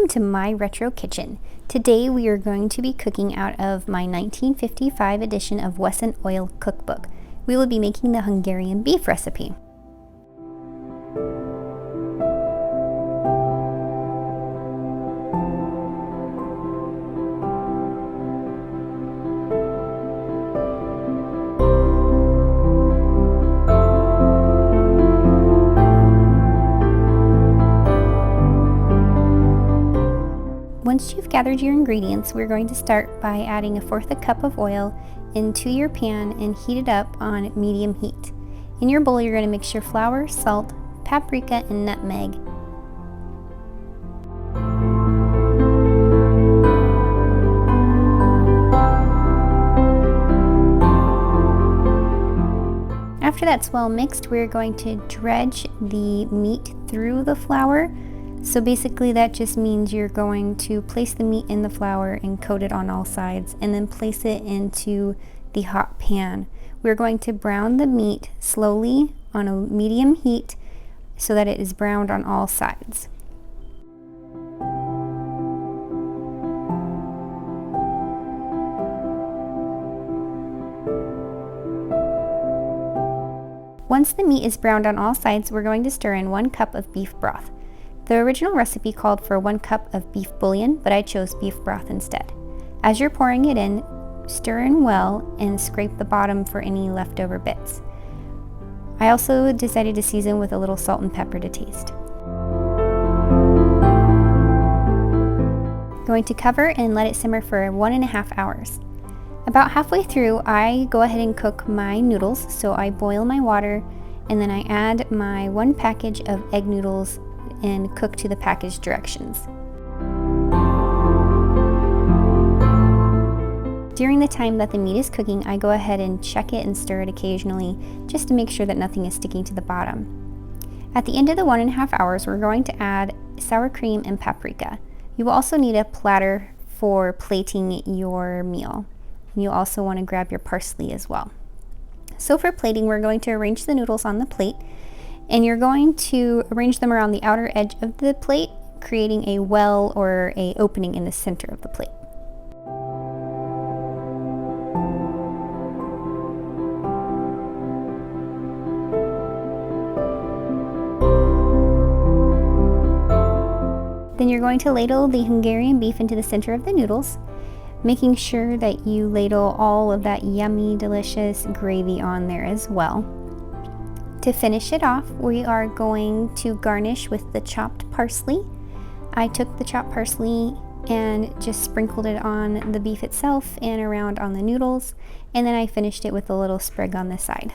Welcome to My Retro Kitchen. Today we are going to be cooking out of my 1955 edition of Wesson Oil cookbook. We will be making the Hungarian beef recipe. Once you've gathered your ingredients, we're going to start by adding 1/4 cup of oil into your pan and heat it up on medium heat. In your bowl, you're going to mix your flour, salt, paprika, and nutmeg. After that's well mixed, we're going to dredge the meat through the flour. So basically that just means you're going to place the meat in the flour and coat it on all sides and then place it into the hot pan. We're going to brown the meat slowly on a medium heat so that it is browned on all sides. Once the meat is browned on all sides, we're going to stir in 1 cup of beef broth. The original recipe called for 1 cup of beef bouillon, but I chose beef broth instead. As you're pouring it in, stir in well and scrape the bottom for any leftover bits. I also decided to season with a little salt and pepper to taste. Going to cover and let it simmer for 1.5 hours. About halfway through, I go ahead and cook my noodles, so I boil my water and then I add my 1 package of egg noodles and cook to the package directions. During the time that the meat is cooking, I go ahead and check it and stir it occasionally just to make sure that nothing is sticking to the bottom. At the end of the 1.5 hours, we're going to add sour cream and paprika. You will also need a platter for plating your meal. You also want to grab your parsley as well. So for plating, we're going to arrange the noodles on the plate, and you're going to arrange them around the outer edge of the plate, creating a well or a opening in the center of the plate. Then you're going to ladle the Hungarian beef into the center of the noodles, making sure that you ladle all of that yummy, delicious gravy on there as well. To finish it off, we are going to garnish with the chopped parsley. I took the chopped parsley and just sprinkled it on the beef itself and around on the noodles, and then I finished it with a little sprig on the side.